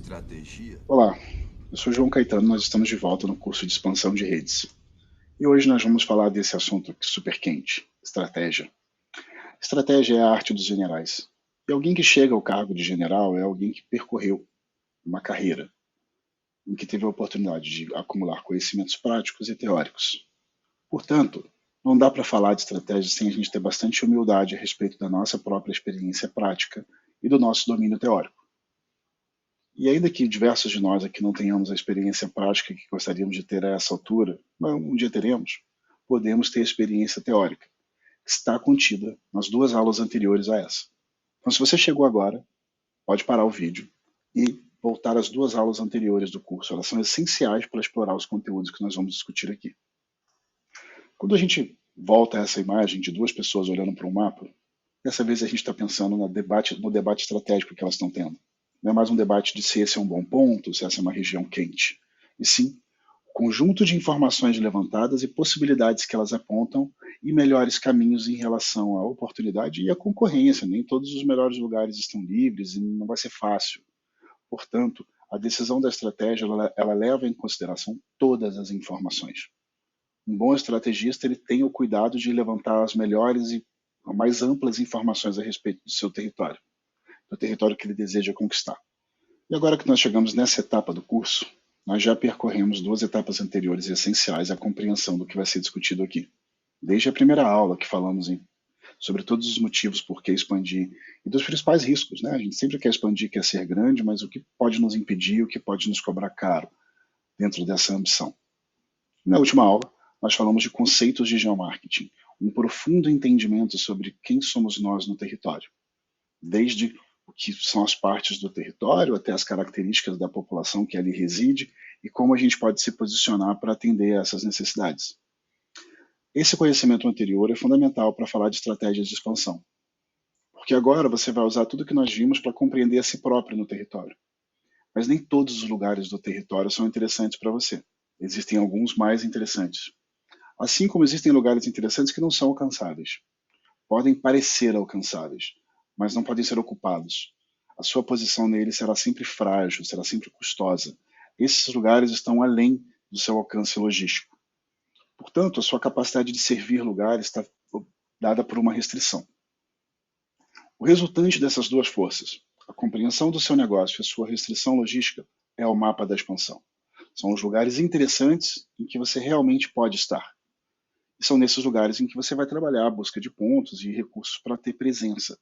Estratégia. Olá, eu sou João Caetano, nós estamos de volta no curso de expansão de redes. E hoje nós vamos falar desse assunto super quente, estratégia. Estratégia é a arte dos generais. E alguém que chega ao cargo de general é alguém que percorreu uma carreira, em que teve a oportunidade de acumular conhecimentos práticos e teóricos. Portanto, não dá para falar de estratégia sem a gente ter bastante humildade a respeito da nossa própria experiência prática e do nosso domínio teórico. E ainda que diversos de nós aqui não tenhamos a experiência prática que gostaríamos de ter a essa altura, mas um dia teremos, podemos ter a experiência teórica, que está contida nas duas aulas anteriores a essa. Então, se você chegou agora, pode parar o vídeo e voltar às duas aulas anteriores do curso. Elas são essenciais para explorar os conteúdos que nós vamos discutir aqui. Quando a gente volta a essa imagem de duas pessoas olhando para um mapa, dessa vez a gente está pensando no debate estratégico que elas estão tendo. Não é mais um debate de se esse é um bom ponto, se essa é uma região quente. E sim, o conjunto de informações levantadas e possibilidades que elas apontam e melhores caminhos em relação à oportunidade e à concorrência. Nem todos os melhores lugares estão livres e não vai ser fácil. Portanto, a decisão da estratégia ela leva em consideração todas as informações. Um bom estrategista ele tem o cuidado de levantar as melhores e mais amplas informações a respeito do seu território, do território que ele deseja conquistar. E agora que nós chegamos nessa etapa do curso, nós já percorremos duas etapas anteriores e essenciais à compreensão do que vai ser discutido aqui. Desde a primeira aula que falamos sobre todos os motivos por que expandir e dos principais riscos, né? A gente sempre quer expandir, quer ser grande, mas o que pode nos impedir, o que pode nos cobrar caro dentro dessa ambição. Na última aula, nós falamos de conceitos de geomarketing, um profundo entendimento sobre quem somos nós no território, desde o que são as partes do território até as características da população que ali reside e como a gente pode se posicionar para atender a essas necessidades. Esse conhecimento anterior é fundamental para falar de estratégias de expansão, porque agora você vai usar tudo que nós vimos para compreender a si próprio no território. Mas nem todos os lugares do território são interessantes para você. Existem alguns mais interessantes. Assim como existem lugares interessantes que não são alcançáveis. Podem parecer alcançáveis, mas não podem ser ocupados. A sua posição neles será sempre frágil, será sempre custosa. Esses lugares estão além do seu alcance logístico. Portanto, a sua capacidade de servir lugares está dada por uma restrição. O resultante dessas duas forças, a compreensão do seu negócio e a sua restrição logística, é o mapa da expansão. São os lugares interessantes em que você realmente pode estar. E são nesses lugares em que você vai trabalhar a busca de pontos e recursos para ter presença,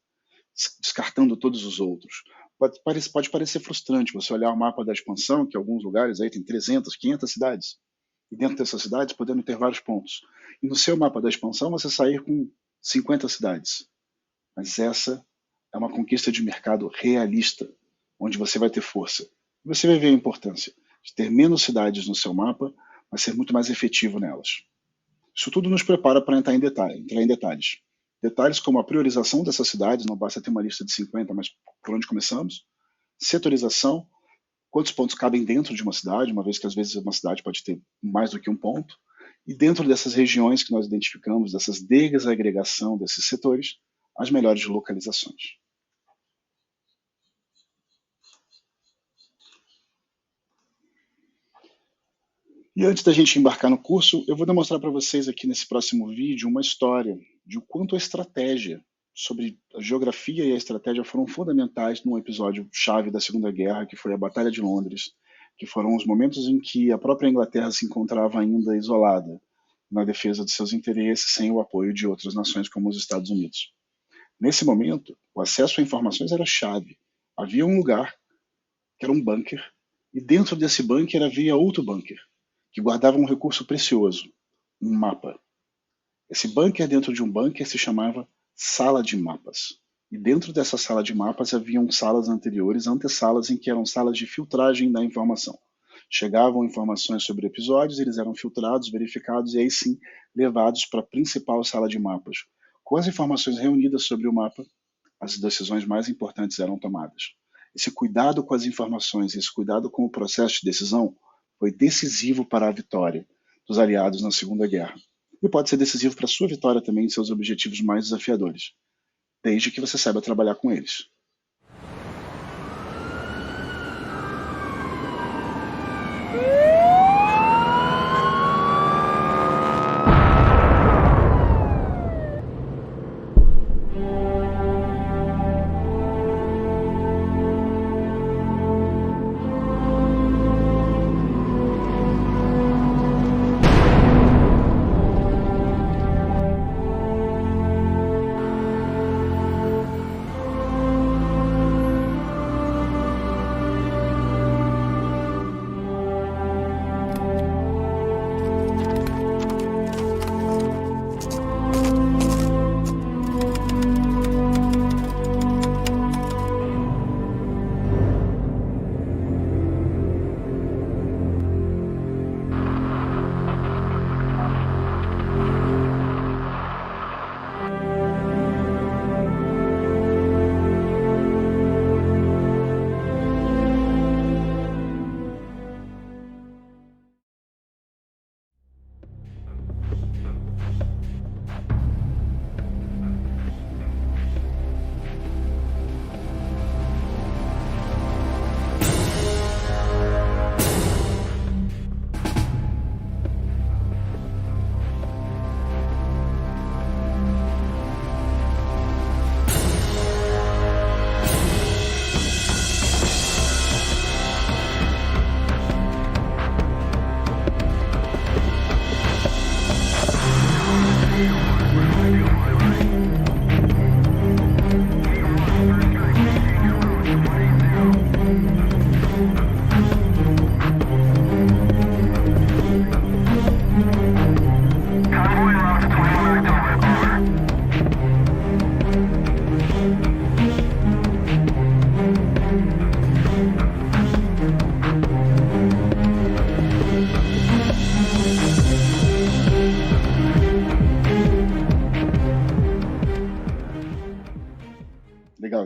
descartando todos os outros. Pode parecer frustrante você olhar o mapa da expansão, que alguns lugares aí tem 300, 500 cidades, e dentro dessas cidades podendo ter vários pontos. E no seu mapa da expansão você sair com 50 cidades. Mas essa é uma conquista de mercado realista, onde você vai ter força. E você vai ver a importância de ter menos cidades no seu mapa, mas ser muito mais efetivo nelas. Isso tudo nos prepara para entrar em detalhes. Detalhes como a priorização dessas cidades, não basta ter uma lista de 50, mas por onde começamos? Setorização, quantos pontos cabem dentro de uma cidade, uma vez que às vezes uma cidade pode ter mais do que um ponto. E dentro dessas regiões que nós identificamos, dessas desagregação desses setores, as melhores localizações. E antes da gente embarcar no curso, eu vou demonstrar para vocês aqui nesse próximo vídeo uma história de o quanto a estratégia sobre a geografia e a estratégia foram fundamentais num episódio chave da Segunda Guerra, que foi a Batalha de Londres, que foram os momentos em que a própria Inglaterra se encontrava ainda isolada na defesa de seus interesses sem o apoio de outras nações como os Estados Unidos. Nesse momento, o acesso a informações era chave. Havia um lugar, que era um bunker, e dentro desse bunker havia outro bunker, que guardava um recurso precioso, um mapa. Esse bunker dentro de um bunker se chamava sala de mapas. E dentro dessa sala de mapas haviam salas anteriores, antessalas, em que eram salas de filtragem da informação. Chegavam informações sobre episódios, eles eram filtrados, verificados e aí sim levados para a principal sala de mapas. Com as informações reunidas sobre o mapa, as decisões mais importantes eram tomadas. Esse cuidado com as informações, esse cuidado com o processo de decisão foi decisivo para a vitória dos aliados na Segunda Guerra. E pode ser decisivo para a sua vitória também em seus objetivos mais desafiadores, desde que você saiba trabalhar com eles.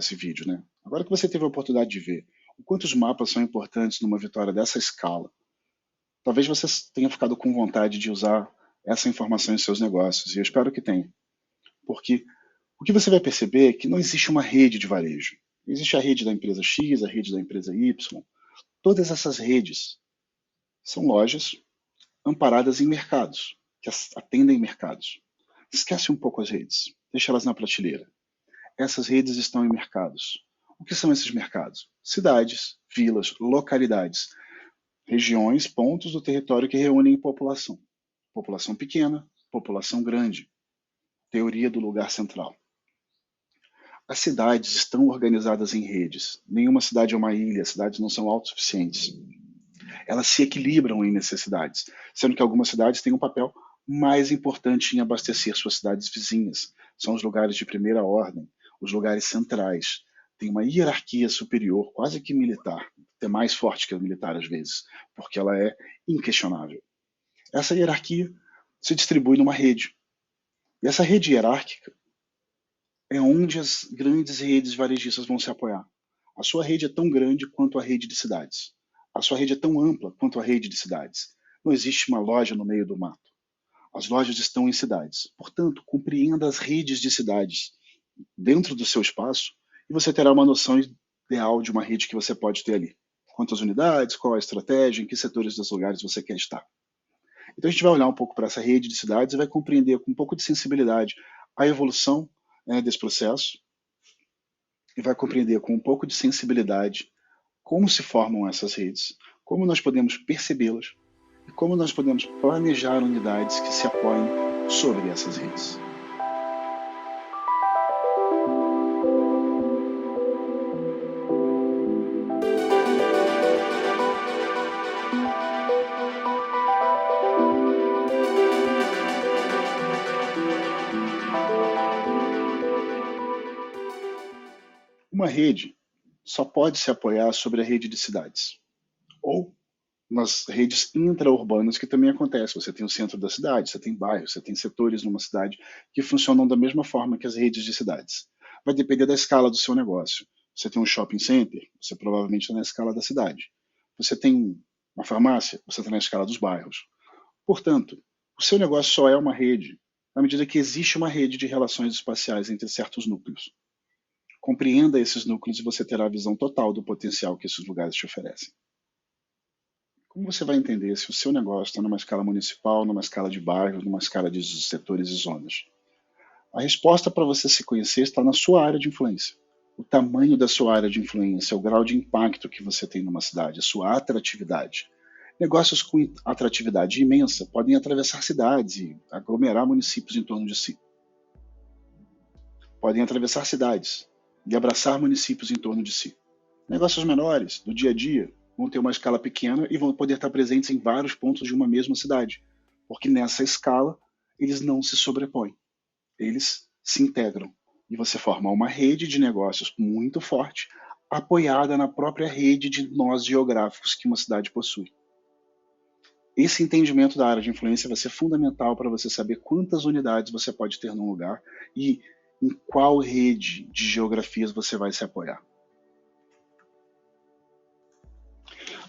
esse vídeo, né? Agora que você teve a oportunidade de ver o quanto os mapas são importantes numa vitória dessa escala, talvez você tenha ficado com vontade de usar essa informação em seus negócios, e eu espero que tenha. Porque o que você vai perceber é que não existe uma rede de varejo. Existe a rede da empresa X, a rede da empresa Y. Todas essas redes são lojas amparadas em mercados, que atendem mercados. Esquece um pouco as redes, deixa elas na prateleira. Essas redes estão em mercados. O que são esses mercados? Cidades, vilas, localidades, regiões, pontos do território que reúnem população. População pequena, população grande. Teoria do lugar central. As cidades estão organizadas em redes. Nenhuma cidade é uma ilha, as cidades não são autossuficientes. Elas se equilibram em necessidades, sendo que algumas cidades têm um papel mais importante em abastecer suas cidades vizinhas. São os lugares de primeira ordem, os lugares centrais. Tem uma hierarquia superior, quase que militar, até mais forte que a militar às vezes, porque ela é inquestionável. Essa hierarquia se distribui numa rede. E essa rede hierárquica é onde as grandes redes varejistas vão se apoiar. A sua rede é tão grande quanto a rede de cidades. A sua rede é tão ampla quanto a rede de cidades. Não existe uma loja no meio do mato. As lojas estão em cidades. Portanto, compreenda as redes de cidades dentro do seu espaço e você terá uma noção ideal de uma rede que você pode ter ali. Quantas unidades, qual a estratégia, em que setores dos lugares você quer estar. Então a gente vai olhar um pouco para essa rede de cidades e vai compreender com um pouco de sensibilidade a evolução, né, desse processo e vai compreender com um pouco de sensibilidade como se formam essas redes, como nós podemos percebê-las e como nós podemos planejar unidades que se apoiem sobre essas redes. Uma rede só pode se apoiar sobre a rede de cidades ou nas redes intraurbanas, que também acontece. Você tem o centro da cidade, você tem bairros, você tem setores numa cidade que funcionam da mesma forma que as redes de cidades. Vai depender da escala do seu negócio. Você tem um shopping center, você provavelmente está na escala da cidade. Você tem uma farmácia, você está na escala dos bairros. Portanto, o seu negócio só é uma rede na medida que existe uma rede de relações espaciais entre certos núcleos. Compreenda esses núcleos e você terá a visão total do potencial que esses lugares te oferecem. Como você vai entender se o seu negócio está numa escala municipal, numa escala de bairro, numa escala de setores e zonas? A resposta para você se conhecer está na sua área de influência. O tamanho da sua área de influência, o grau de impacto que você tem numa cidade, a sua atratividade. Negócios com atratividade imensa podem atravessar cidades e aglomerar municípios em torno de si. Podem atravessar cidades e abraçar municípios em torno de si. Negócios menores, do dia a dia, vão ter uma escala pequena e vão poder estar presentes em vários pontos de uma mesma cidade, porque nessa escala eles não se sobrepõem, eles se integram e você forma uma rede de negócios muito forte, apoiada na própria rede de nós geográficos que uma cidade possui. Esse entendimento da área de influência vai ser fundamental para você saber quantas unidades você pode ter num lugar e em qual rede de geografias você vai se apoiar.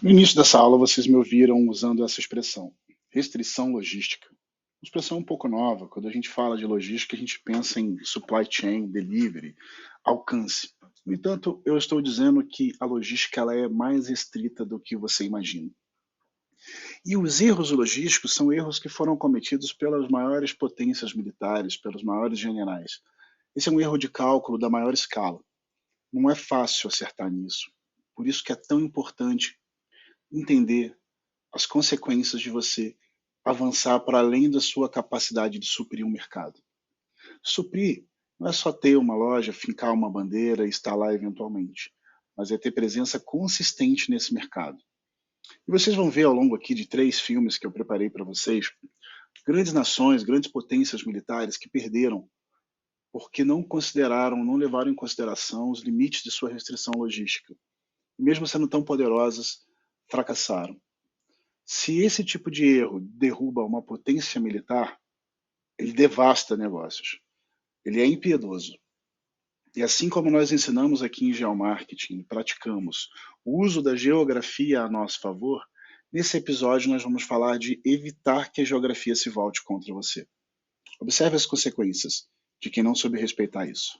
No início dessa aula, vocês me ouviram usando essa expressão, restrição logística. Uma expressão um pouco nova. Quando a gente fala de logística, a gente pensa em supply chain, delivery, alcance. No entanto, eu estou dizendo que a logística ela é mais restrita do que você imagina. E os erros logísticos são erros que foram cometidos pelas maiores potências militares, pelos maiores generais. Esse é um erro de cálculo da maior escala. Não é fácil acertar nisso. Por isso que é tão importante entender as consequências de você avançar para além da sua capacidade de suprir um mercado. Suprir não é só ter uma loja, fincar uma bandeira e estar lá eventualmente, mas é ter presença consistente nesse mercado. E vocês vão ver ao longo aqui de 3 filmes que eu preparei para vocês, grandes nações, grandes potências militares que perderam porque não consideraram, não levaram em consideração os limites de sua restrição logística. E mesmo sendo tão poderosas, fracassaram. Se esse tipo de erro derruba uma potência militar, ele devasta negócios. Ele é impiedoso. E assim como nós ensinamos aqui em geomarketing, praticamos o uso da geografia a nosso favor, nesse episódio nós vamos falar de evitar que a geografia se volte contra você. Observe as consequências de quem não soube respeitar isso.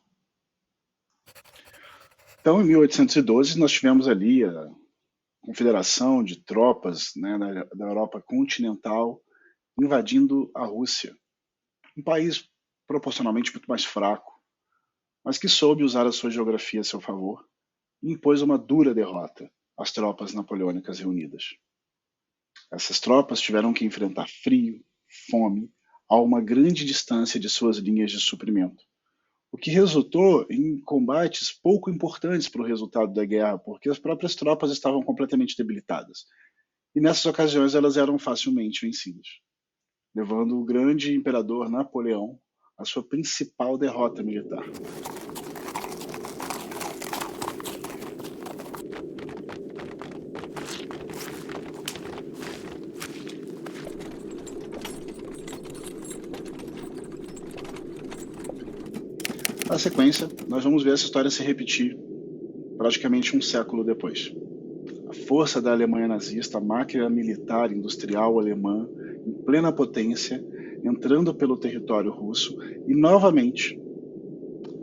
Então, em 1812, nós tivemos ali a confederação de tropas, né, da Europa continental invadindo a Rússia, um país proporcionalmente muito mais fraco, mas que soube usar a sua geografia a seu favor e impôs uma dura derrota às tropas napoleônicas reunidas. Essas tropas tiveram que enfrentar frio, fome, a uma grande distância de suas linhas de suprimento, o que resultou em combates pouco importantes para o resultado da guerra, porque as próprias tropas estavam completamente debilitadas. E nessas ocasiões elas eram facilmente vencidas, levando o grande imperador Napoleão à sua principal derrota militar. Na sequência, nós vamos ver essa história se repetir praticamente um século depois. A força da Alemanha nazista, a máquina militar industrial alemã, em plena potência, entrando pelo território russo e, novamente,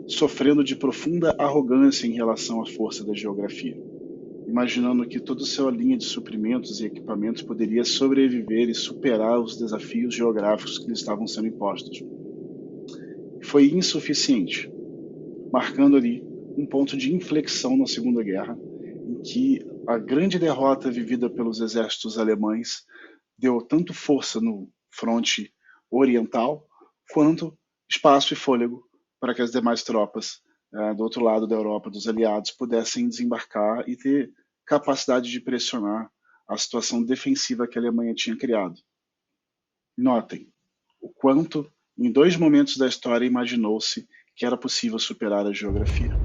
sofrendo de profunda arrogância em relação à força da geografia, imaginando que toda a sua linha de suprimentos e equipamentos poderia sobreviver e superar os desafios geográficos que lhe estavam sendo impostos. Foi insuficiente, marcando ali um ponto de inflexão na Segunda Guerra, em que a grande derrota vivida pelos exércitos alemães deu tanto força no fronte oriental, quanto espaço e fôlego para que as demais tropas do outro lado da Europa, dos aliados, pudessem desembarcar e ter capacidade de pressionar a situação defensiva que a Alemanha tinha criado. Notem o quanto, em dois momentos da história, imaginou-se que era possível superar a geografia.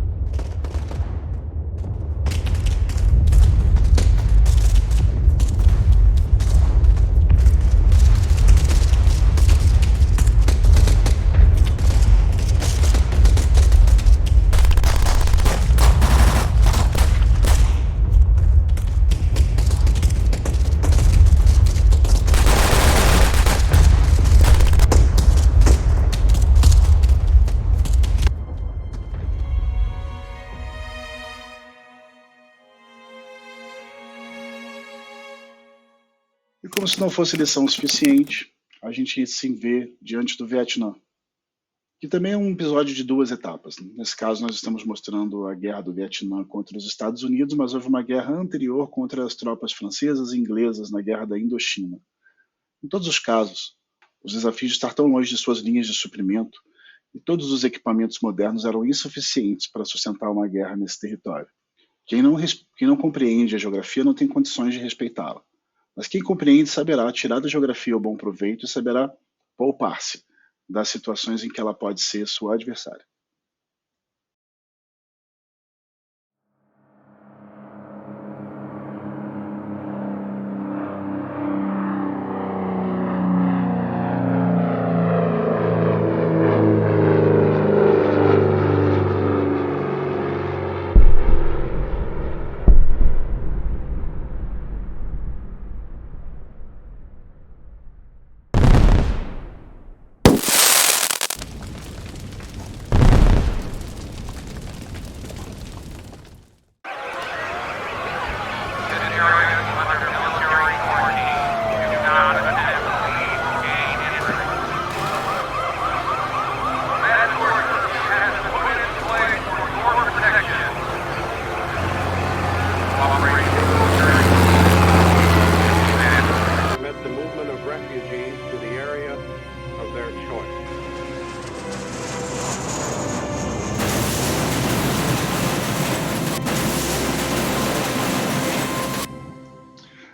E como se não fosse lição suficiente, a gente se vê diante do Vietnã, que também é um episódio de duas etapas. Nesse caso, nós estamos mostrando a guerra do Vietnã contra os Estados Unidos, mas houve uma guerra anterior contra as tropas francesas e inglesas na guerra da Indochina. Em todos os casos, os desafios de estar tão longe de suas linhas de suprimento e todos os equipamentos modernos eram insuficientes para sustentar uma guerra nesse território. Quem não compreende a geografia não tem condições de respeitá-la. Mas quem compreende saberá tirar da geografia o bom proveito e saberá poupar-se das situações em que ela pode ser sua adversária.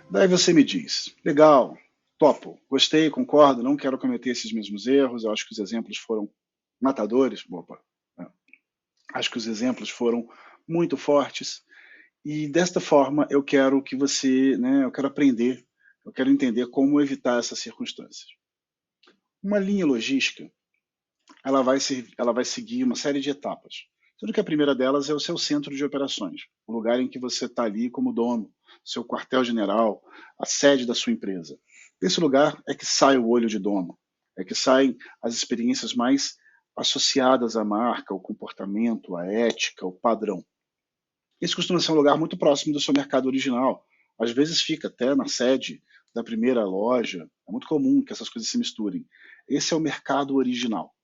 Daí você me diz, legal, topo, gostei, concordo, não quero cometer esses mesmos erros, eu acho que os exemplos foram matadores, acho que os exemplos foram muito fortes, e desta forma eu quero que você, eu quero aprender, eu quero entender como evitar essas circunstâncias. Uma linha logística, ela vai seguir uma série de etapas. Tudo que a primeira delas é o seu centro de operações, o lugar em que você está ali como dono, seu quartel-general, a sede da sua empresa. Desse lugar é que sai o olho de dono, é que saem as experiências mais associadas à marca, ao comportamento, à ética, ao padrão. Esse costuma ser um lugar muito próximo do seu mercado original. Às vezes fica até na sede da primeira loja. É muito comum que essas coisas se misturem. Esse é o mercado original.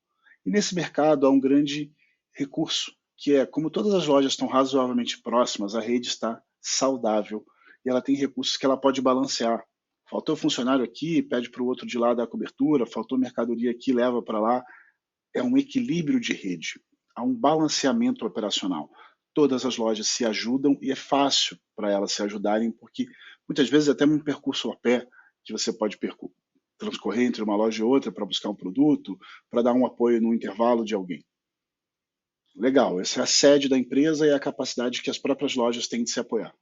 E nesse mercado há um grande recurso, que é, como todas as lojas estão razoavelmente próximas, a rede está saudável e ela tem recursos que ela pode balancear. Faltou funcionário aqui, pede para o outro de lá dar cobertura, faltou mercadoria aqui, leva para lá. É um equilíbrio de rede, há um balanceamento operacional. Todas as lojas se ajudam e é fácil para elas se ajudarem, porque muitas vezes até um percurso a pé que você pode transcorrer entre uma loja e outra para buscar um produto, para dar um apoio no intervalo de alguém. Legal, essa é a sede da empresa e a capacidade que as próprias lojas têm de se apoiar.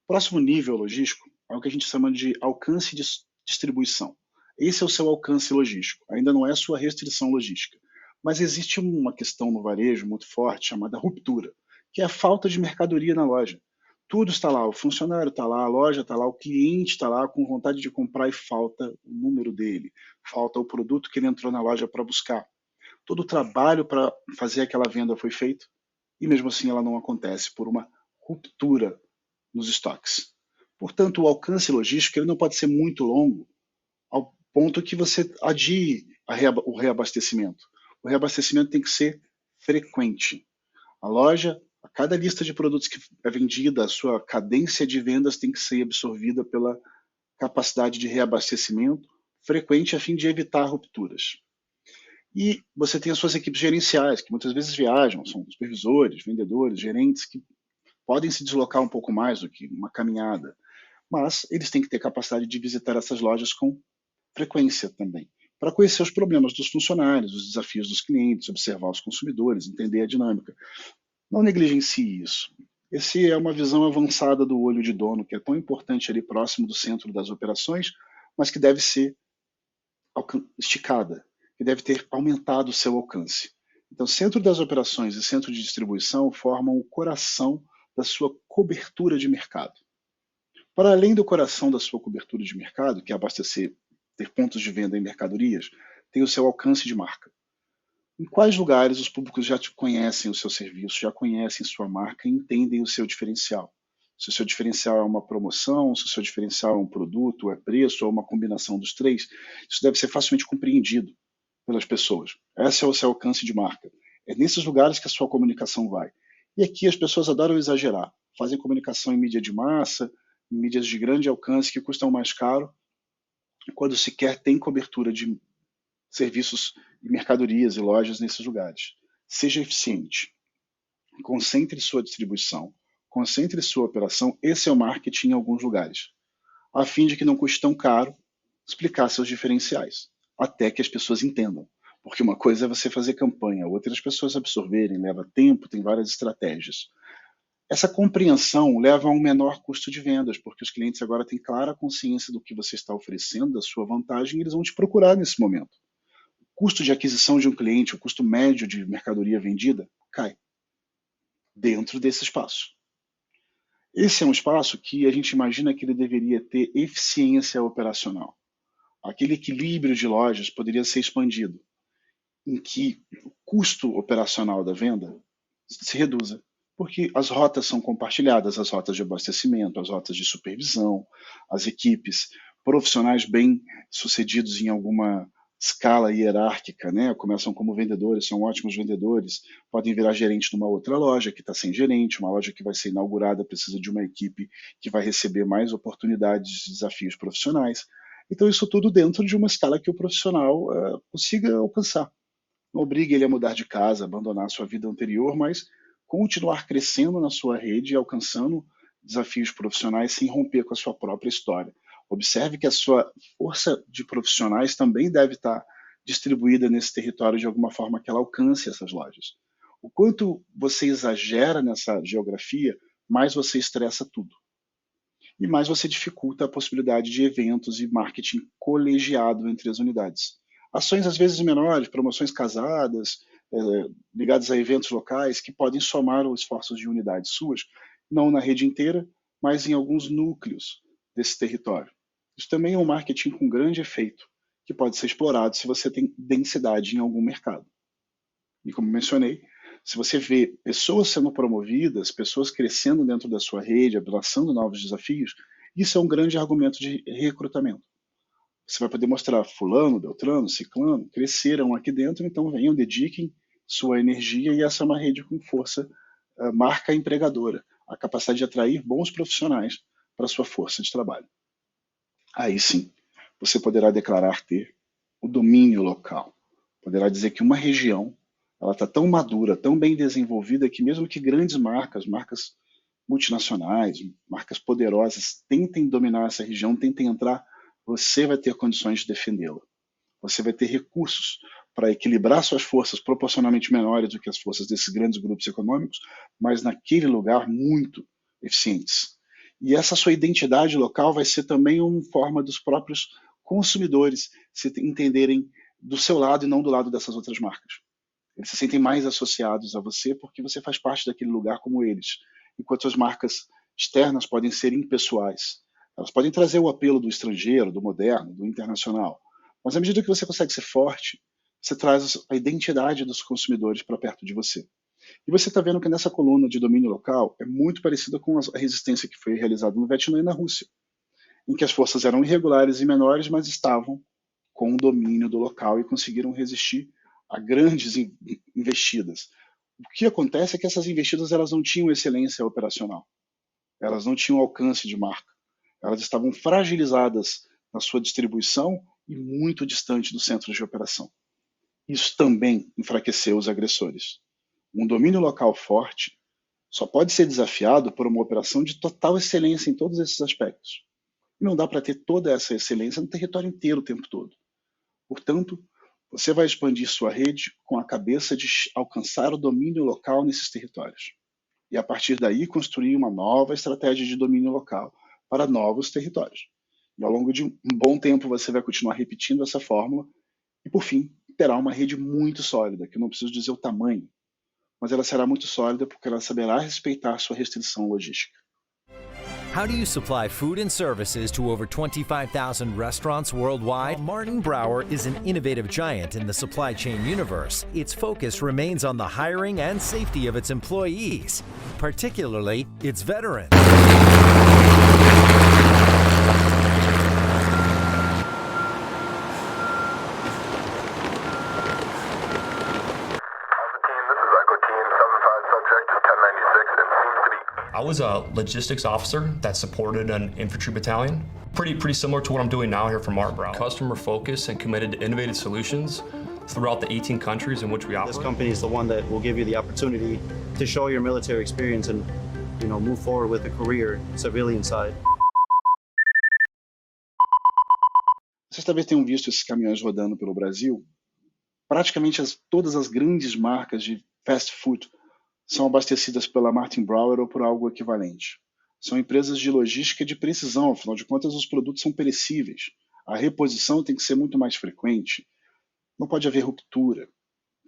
Próximo nível logístico é o que a gente chama de alcance de distribuição. Esse é o seu alcance logístico, ainda não é a sua restrição logística. Mas existe uma questão no varejo muito forte chamada ruptura, que é a falta de mercadoria na loja. Tudo está lá, o funcionário está lá, a loja está lá, o cliente está lá com vontade de comprar e falta o número dele, falta o produto que ele entrou na loja para buscar. Todo o trabalho para fazer aquela venda foi feito e mesmo assim ela não acontece por uma ruptura nos estoques. Portanto, o alcance logístico ele não pode ser muito longo ao ponto que você adie o reabastecimento. O reabastecimento tem que ser frequente. A loja, a cada lista de produtos que é vendida, a sua cadência de vendas tem que ser absorvida pela capacidade de reabastecimento frequente a fim de evitar rupturas. E você tem as suas equipes gerenciais, que muitas vezes viajam, são supervisores, vendedores, gerentes, que podem se deslocar um pouco mais do que uma caminhada, mas eles têm que ter capacidade de visitar essas lojas com frequência também, para conhecer os problemas dos funcionários, os desafios dos clientes, observar os consumidores, entender a dinâmica. Não negligencie isso. Essa é uma visão avançada do olho de dono, que é tão importante ali próximo do centro das operações, mas que deve ser esticada, que deve ter aumentado o seu alcance. Então, centro das operações e centro de distribuição formam o coração da sua cobertura de mercado. Para além do coração da sua cobertura de mercado, que é abastecer, ter pontos de venda em mercadorias, tem o seu alcance de marca. Em quais lugares os públicos já te conhecem o seu serviço, já conhecem sua marca e entendem o seu diferencial? Se o seu diferencial é uma promoção, se o seu diferencial é um produto, é preço, ou uma combinação dos três, isso deve ser facilmente compreendido pelas pessoas. Esse é o seu alcance de marca. É nesses lugares que a sua comunicação vai. E aqui as pessoas adoram exagerar. Fazem comunicação em mídia de massa, em mídias de grande alcance que custam mais caro, quando sequer tem cobertura de serviços e mercadorias e lojas nesses lugares. Seja eficiente. Concentre sua distribuição, concentre sua operação e seu marketing em alguns lugares, a fim de que não custe tão caro explicar seus diferenciais, até que as pessoas entendam. Porque uma coisa é você fazer campanha, outra é as pessoas absorverem, leva tempo, tem várias estratégias. Essa compreensão leva a um menor custo de vendas, porque os clientes agora têm clara consciência do que você está oferecendo, da sua vantagem, e eles vão te procurar nesse momento. O custo de aquisição de um cliente, o custo médio de mercadoria vendida, cai dentro desse espaço. Esse é um espaço que a gente imagina que ele deveria ter eficiência operacional. Aquele equilíbrio de lojas poderia ser expandido, em que o custo operacional da venda se reduza, porque as rotas são compartilhadas, as rotas de abastecimento, as rotas de supervisão, as equipes, profissionais bem sucedidos em alguma escala hierárquica, né? Começam como vendedores, são ótimos vendedores, podem virar gerente numa outra loja que está sem gerente, uma loja que vai ser inaugurada precisa de uma equipe que vai receber mais oportunidades e desafios profissionais. Então, isso tudo dentro de uma escala que o profissional consiga alcançar. Não obrigue ele a mudar de casa, abandonar a sua vida anterior, mas continuar crescendo na sua rede e alcançando desafios profissionais sem romper com a sua própria história. Observe que a sua força de profissionais também deve estar distribuída nesse território de alguma forma que ela alcance essas lojas. O quanto você exagera nessa geografia, mais você estressa tudo. E mais você dificulta a possibilidade de eventos e marketing colegiado entre as unidades. Ações às vezes menores, promoções casadas, ligadas a eventos locais que podem somar os esforços de unidades suas, não na rede inteira, mas em alguns núcleos desse território. Isso também é um marketing com grande efeito, que pode ser explorado se você tem densidade em algum mercado. E como mencionei, se você vê pessoas sendo promovidas, pessoas crescendo dentro da sua rede, abraçando novos desafios, isso é um grande argumento de recrutamento. Você vai poder mostrar fulano, beltrano, ciclano, cresceram aqui dentro, então venham, dediquem sua energia, e essa é uma rede com força, marca empregadora, a capacidade de atrair bons profissionais para a sua força de trabalho. Aí sim, você poderá declarar ter o domínio local. Poderá dizer que uma região ela está tão madura, tão bem desenvolvida, que mesmo que grandes marcas, marcas multinacionais, marcas poderosas, tentem dominar essa região, tentem entrar, você vai ter condições de defendê-la. Você vai ter recursos para equilibrar suas forças proporcionalmente menores do que as forças desses grandes grupos econômicos, mas naquele lugar muito eficientes. E essa sua identidade local vai ser também uma forma dos próprios consumidores se entenderem do seu lado e não do lado dessas outras marcas. Eles se sentem mais associados a você porque você faz parte daquele lugar como eles, enquanto as marcas externas podem ser impessoais. Elas podem trazer o apelo do estrangeiro, do moderno, do internacional, mas à medida que você consegue ser forte, você traz a identidade dos consumidores para perto de você. E você está vendo que nessa coluna de domínio local é muito parecida com a resistência que foi realizada no Vietnã e na Rússia, em que as forças eram irregulares e menores, mas estavam com o domínio do local e conseguiram resistir a grandes investidas. O que acontece é que essas investidas elas não tinham excelência operacional, elas não tinham alcance de marca, elas estavam fragilizadas na sua distribuição e muito distante dos centros de operação. Isso também enfraqueceu os agressores. Um domínio local forte só pode ser desafiado por uma operação de total excelência em todos esses aspectos. E não dá para ter toda essa excelência no território inteiro o tempo todo. Portanto, você vai expandir sua rede com a cabeça de alcançar o domínio local nesses territórios. E a partir daí construir uma nova estratégia de domínio local para novos territórios. E ao longo de um bom tempo você vai continuar repetindo essa fórmula e, por fim, terá uma rede muito sólida, que eu não preciso dizer o tamanho, mas ela será muito sólida porque ela saberá respeitar sua restrição logística. How do you supply food and services to over 25,000 restaurants worldwide? Martin Brower is an innovative giant in the supply chain universe. Its focus remains on the hiring and safety of its employees, particularly its veterans. I was a logistics officer that supported an infantry battalion. Pretty similar to what I'm doing now here for Martin Brower. Customer focused and committed to innovative solutions throughout the 18 countries in which we operate. This company is the one that will give you the opportunity to show your military experience and, move forward with a career civilian side. Vocês talvez tenham visto esses caminhões rodando pelo Brasil. Praticamente todas as grandes marcas de fast food são abastecidas pela Martin Brower ou por algo equivalente. São empresas de logística de precisão, afinal de contas os produtos são perecíveis. A reposição tem que ser muito mais frequente. Não pode haver ruptura.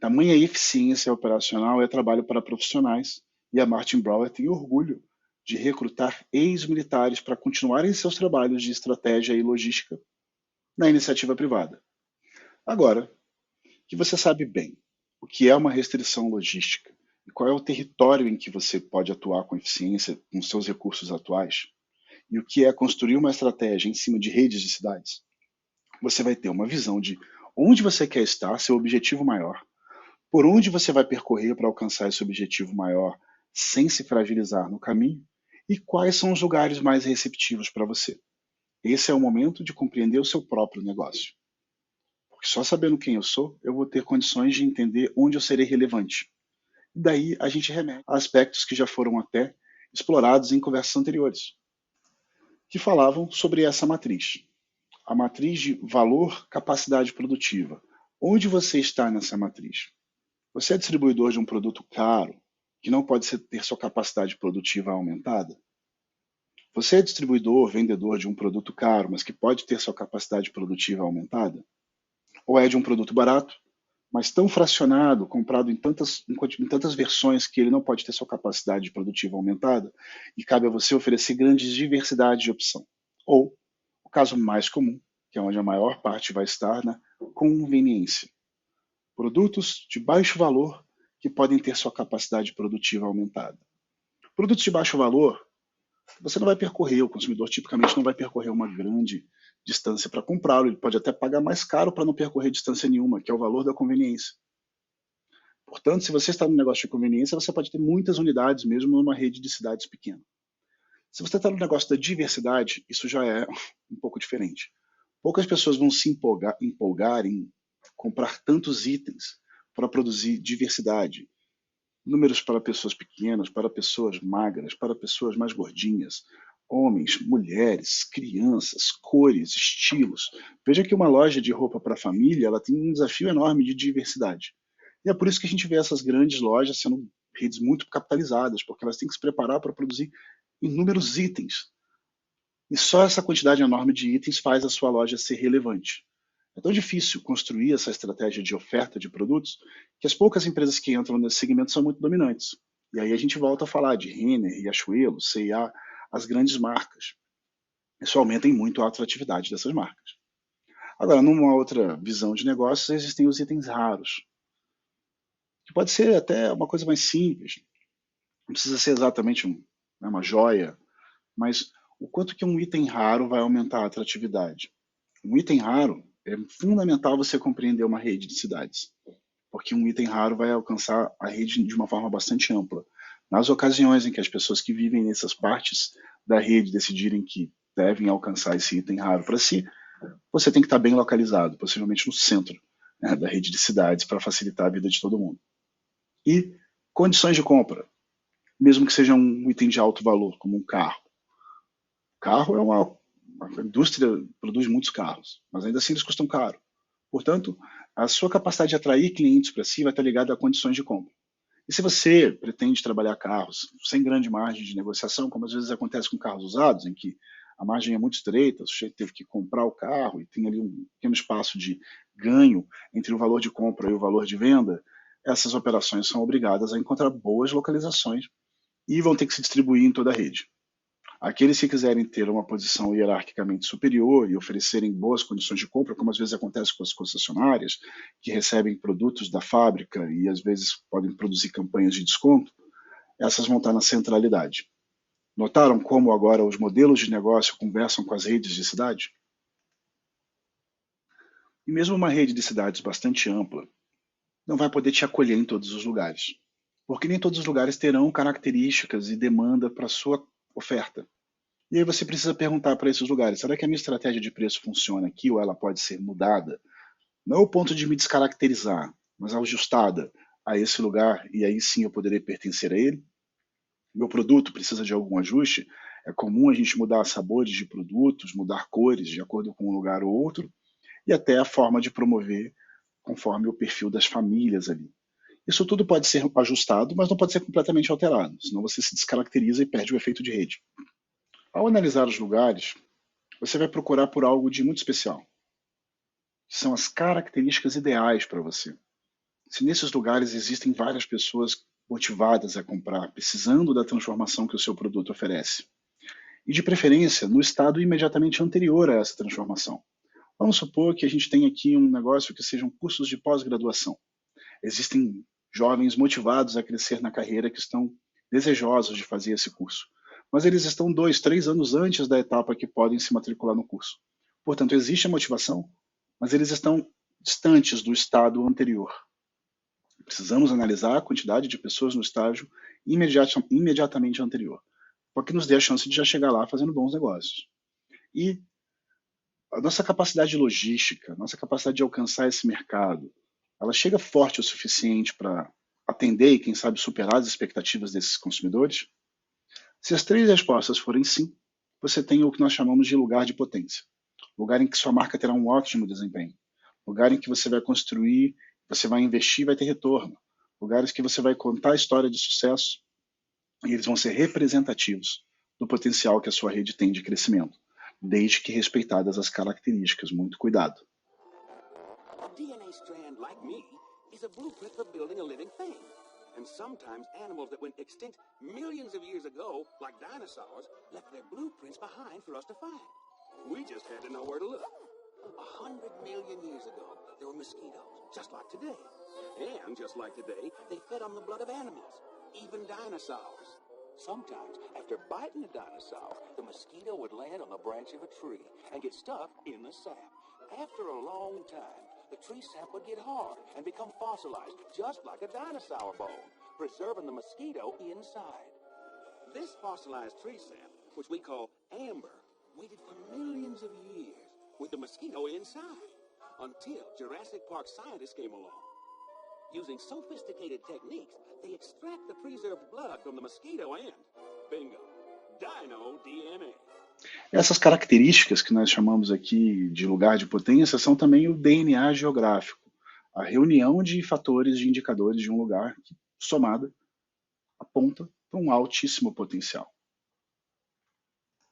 Tamanha eficiência operacional é trabalho para profissionais, e a Martin Brower tem orgulho de recrutar ex-militares para continuarem seus trabalhos de estratégia e logística na iniciativa privada. Agora, que você sabe bem o que é uma restrição logística e qual é o território em que você pode atuar com eficiência com seus recursos atuais, e o que é construir uma estratégia em cima de redes de cidades, você vai ter uma visão de onde você quer estar, seu objetivo maior, por onde você vai percorrer para alcançar esse objetivo maior sem se fragilizar no caminho, e quais são os lugares mais receptivos para você. Esse é o momento de compreender o seu próprio negócio. Porque só sabendo quem eu sou, eu vou ter condições de entender onde eu serei relevante. E daí a gente remete a aspectos que já foram até explorados em conversas anteriores, que falavam sobre essa matriz. A matriz de valor, capacidade produtiva. Onde você está nessa matriz? Você é distribuidor de um produto caro, que não pode ter sua capacidade produtiva aumentada? Você é distribuidor, vendedor de um produto caro, mas que pode ter sua capacidade produtiva aumentada? Ou é de um produto barato, mas tão fracionado, comprado em tantas versões que ele não pode ter sua capacidade produtiva aumentada, e cabe a você oferecer grandes diversidade de opção. Ou, o caso mais comum, que é onde a maior parte vai estar, na conveniência. Produtos de baixo valor que podem ter sua capacidade produtiva aumentada. Produtos de baixo valor, você não vai percorrer, o consumidor tipicamente não vai percorrer uma grande distância para comprá-lo, ele pode até pagar mais caro para não percorrer distância nenhuma, que é o valor da conveniência. Portanto, se você está no negócio de conveniência, você pode ter muitas unidades, mesmo numa rede de cidades pequena. Se você está no negócio da diversidade, isso já é um pouco diferente. Poucas pessoas vão se empolgar em comprar tantos itens para produzir diversidade. Números para pessoas pequenas, para pessoas magras, para pessoas mais gordinhas, homens, mulheres, crianças, cores, estilos. Veja que uma loja de roupa para a família, ela tem um desafio enorme de diversidade. E é por isso que a gente vê essas grandes lojas sendo redes muito capitalizadas, porque elas têm que se preparar para produzir inúmeros itens. E só essa quantidade enorme de itens faz a sua loja ser relevante. É tão difícil construir essa estratégia de oferta de produtos que as poucas empresas que entram nesse segmento são muito dominantes. E aí a gente volta a falar de Renner, Riachuelo, C&A, as grandes marcas. Isso aumenta muito a atratividade dessas marcas. Agora, numa outra visão de negócios, existem os itens raros, que pode ser até uma coisa mais simples. Não precisa ser exatamente uma joia, mas o quanto que um item raro vai aumentar a atratividade. Um item raro é fundamental você compreender uma rede de cidades, porque um item raro vai alcançar a rede de uma forma bastante ampla. Nas ocasiões em que as pessoas que vivem nessas partes da rede decidirem que devem alcançar esse item raro para si, você tem que estar bem localizado, possivelmente no centro, né, da rede de cidades, para facilitar a vida de todo mundo. E condições de compra, mesmo que seja um item de alto valor, como um carro. Carro é a indústria produz muitos carros, mas ainda assim eles custam caro. Portanto, a sua capacidade de atrair clientes para si vai estar ligada a condições de compra. E se você pretende trabalhar carros sem grande margem de negociação, como às vezes acontece com carros usados, em que a margem é muito estreita, o sujeito teve que comprar o carro e tem ali um pequeno espaço de ganho entre o valor de compra e o valor de venda, essas operações são obrigadas a encontrar boas localizações e vão ter que se distribuir em toda a rede. Aqueles que quiserem ter uma posição hierarquicamente superior e oferecerem boas condições de compra, como às vezes acontece com as concessionárias, que recebem produtos da fábrica e às vezes podem produzir campanhas de desconto, essas vão estar na centralidade. Notaram como agora os modelos de negócio conversam com as redes de cidade? E mesmo uma rede de cidades bastante ampla não vai poder te acolher em todos os lugares, porque nem todos os lugares terão características e demanda para a sua oferta. E aí você precisa perguntar para esses lugares, será que a minha estratégia de preço funciona aqui ou ela pode ser mudada? Não ao ponto de me descaracterizar, mas ajustada a esse lugar e aí sim eu poderei pertencer a ele? Meu produto precisa de algum ajuste? É comum a gente mudar sabores de produtos, mudar cores de acordo com um lugar ou outro, e até a forma de promover conforme o perfil das famílias ali. Isso tudo pode ser ajustado, mas não pode ser completamente alterado, senão você se descaracteriza e perde o efeito de rede. Ao analisar os lugares, você vai procurar por algo de muito especial, que são as características ideais para você. Se nesses lugares existem várias pessoas motivadas a comprar, precisando da transformação que o seu produto oferece, e de preferência no estado imediatamente anterior a essa transformação. Vamos supor que a gente tem aqui um negócio que sejam cursos de pós-graduação. Existem jovens motivados a crescer na carreira que estão desejosos de fazer esse curso, mas eles estão 2, 3 anos antes da etapa que podem se matricular no curso. Portanto, existe a motivação, mas eles estão distantes do estado anterior. Precisamos analisar a quantidade de pessoas no estágio imediatamente anterior, para que nos dê a chance de já chegar lá fazendo bons negócios. E a nossa capacidade logística, nossa capacidade de alcançar esse mercado, ela chega forte o suficiente para atender e, quem sabe, superar as expectativas desses consumidores? Se as 3 respostas forem sim, você tem o que nós chamamos de lugar de potência. Lugar em que sua marca terá um ótimo desempenho. Lugar em que você vai construir, você vai investir e vai ter retorno. Lugares que você vai contar a história de sucesso e eles vão ser representativos do potencial que a sua rede tem de crescimento, desde que respeitadas as características. Muito cuidado. a blueprint for building a living thing. And sometimes animals that went extinct millions of years ago, like dinosaurs, left their blueprints behind for us to find. We just had to know where to look. 100 million years ago, there were mosquitoes, just like today. And just like today, they fed on the blood of animals, even dinosaurs. Sometimes, after biting a dinosaur, the mosquito would land on the branch of a tree and get stuck in the sap. After a long time, the tree sap would get hard and become fossilized, just like a dinosaur bone, preserving the mosquito inside. This fossilized tree sap, which we call amber, waited for millions of years with the mosquito inside, until Jurassic Park scientists came along. Using sophisticated techniques, they extract the preserved blood from the mosquito and, bingo, dino DNA. Essas características que nós chamamos aqui de lugar de potência são também o DNA geográfico, a reunião de fatores de indicadores de um lugar que, somada, aponta para um altíssimo potencial.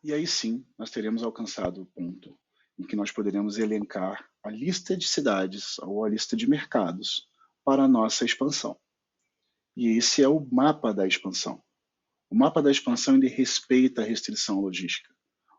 E aí sim, nós teremos alcançado o ponto em que nós poderemos elencar a lista de cidades ou a lista de mercados para a nossa expansão. E esse é o mapa da expansão. O mapa da expansão ele respeita a restrição logística.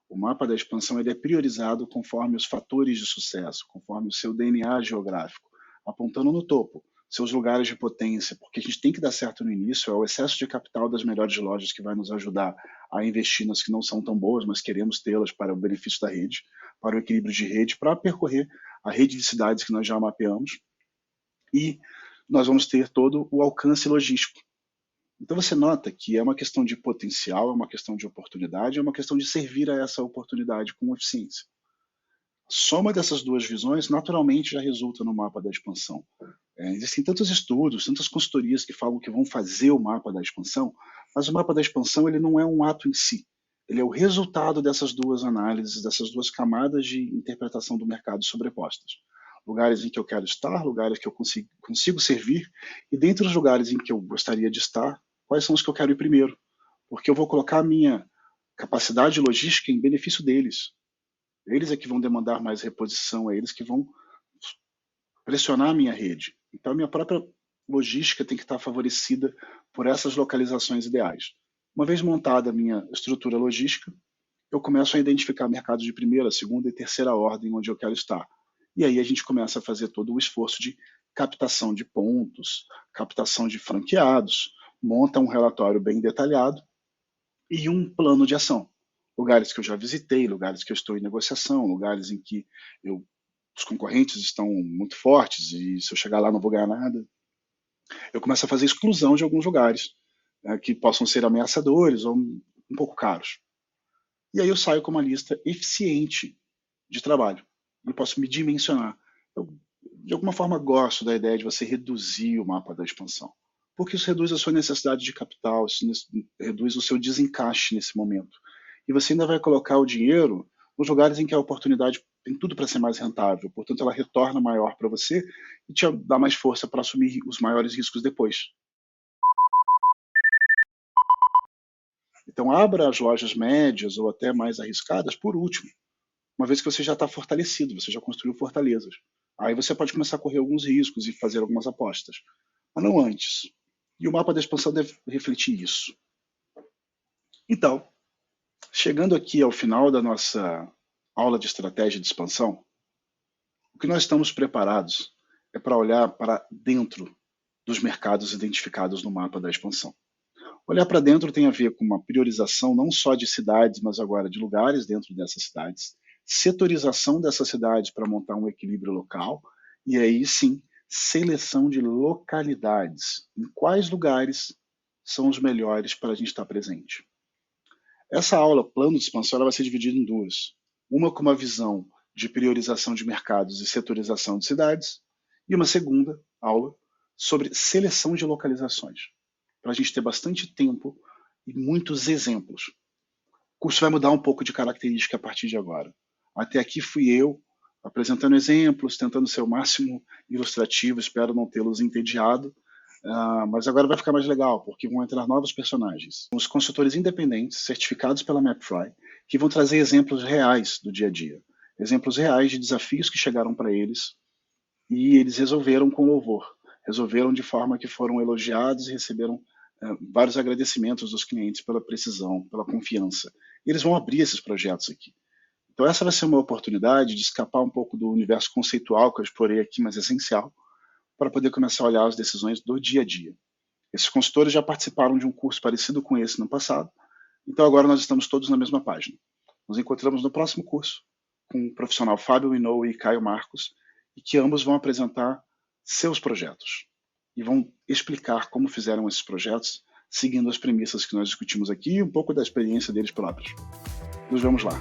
O mapa da expansão ele é priorizado conforme os fatores de sucesso, conforme o seu DNA geográfico, apontando no topo, seus lugares de potência, porque a gente tem que dar certo no início, é o excesso de capital das melhores lojas que vai nos ajudar a investir nas que não são tão boas, mas queremos tê-las para o benefício da rede, para o equilíbrio de rede, para percorrer a rede de cidades que nós já mapeamos, e nós vamos ter todo o alcance logístico. Então você nota que é uma questão de potencial, é uma questão de oportunidade, é uma questão de servir a essa oportunidade com eficiência. A soma dessas duas visões naturalmente já resulta no mapa da expansão. Existem tantos estudos, tantas consultorias que falam que vão fazer o mapa da expansão, mas o mapa da expansão ele não é um ato em si. Ele é o resultado dessas duas análises, dessas duas camadas de interpretação do mercado sobrepostas. Lugares em que eu quero estar, lugares que eu consigo servir, e dentre os lugares em que eu gostaria de estar, quais são os que eu quero ir primeiro? Porque eu vou colocar a minha capacidade logística em benefício deles. Eles é que vão demandar mais reposição, é eles que vão pressionar a minha rede. Então, a minha própria logística tem que estar favorecida por essas localizações ideais. Uma vez montada a minha estrutura logística, eu começo a identificar mercados de primeira, segunda e terceira ordem onde eu quero estar. E aí a gente começa a fazer todo o esforço de captação de pontos, captação de franqueados, monta um relatório bem detalhado e um plano de ação. Lugares que eu já visitei, lugares que eu estou em negociação, lugares em que os concorrentes estão muito fortes e se eu chegar lá não vou ganhar nada. Eu começo a fazer exclusão de alguns lugares que possam ser ameaçadores ou um pouco caros. E aí eu saio com uma lista eficiente de trabalho. E posso me dimensionar. Eu, de alguma forma, gosto da ideia de você reduzir o mapa da expansão. Porque isso reduz a sua necessidade de capital, isso reduz o seu desencaixe nesse momento. E você ainda vai colocar o dinheiro nos lugares em que a oportunidade tem tudo para ser mais rentável. Portanto, ela retorna maior para você e te dá mais força para assumir os maiores riscos depois. Então, abra as lojas médias ou até mais arriscadas por último. Uma vez que você já está fortalecido, você já construiu fortalezas. Aí você pode começar a correr alguns riscos e fazer algumas apostas. Mas não antes. E o mapa da expansão deve refletir isso. Então, chegando aqui ao final da nossa aula de estratégia de expansão, o que nós estamos preparados é para olhar para dentro dos mercados identificados no mapa da expansão. Olhar para dentro tem a ver com uma priorização não só de cidades, mas agora de lugares dentro dessas cidades, setorização dessas cidades para montar um equilíbrio local, e aí sim, seleção de localidades. Em quais lugares são os melhores para a gente estar presente? Essa aula, plano de expansão, ela vai ser dividida em duas. Uma com uma visão de priorização de mercados e setorização de cidades, e uma segunda aula sobre seleção de localizações, para a gente ter bastante tempo e muitos exemplos. O curso vai mudar um pouco de característica a partir de agora. Até aqui fui eu, apresentando exemplos, tentando ser o máximo ilustrativo, espero não tê-los entediado, mas agora vai ficar mais legal, porque vão entrar novos personagens. Os consultores independentes, certificados pela MapFly, que vão trazer exemplos reais do dia a dia, exemplos reais de desafios que chegaram para eles e eles resolveram com louvor. resolveram de forma que foram elogiados e receberam vários agradecimentos dos clientes pela precisão, pela confiança. E eles vão abrir esses projetos aqui. Então essa vai ser uma oportunidade de escapar um pouco do universo conceitual que eu explorei aqui, mas essencial, para poder começar a olhar as decisões do dia a dia. Esses consultores já participaram de um curso parecido com esse no passado, então agora nós estamos todos na mesma página. Nos encontramos no próximo curso com o profissional Fábio Inoue e Caio Marcos, e que ambos vão apresentar seus projetos e vão explicar como fizeram esses projetos, seguindo as premissas que nós discutimos aqui e um pouco da experiência deles próprios. Nos vemos lá.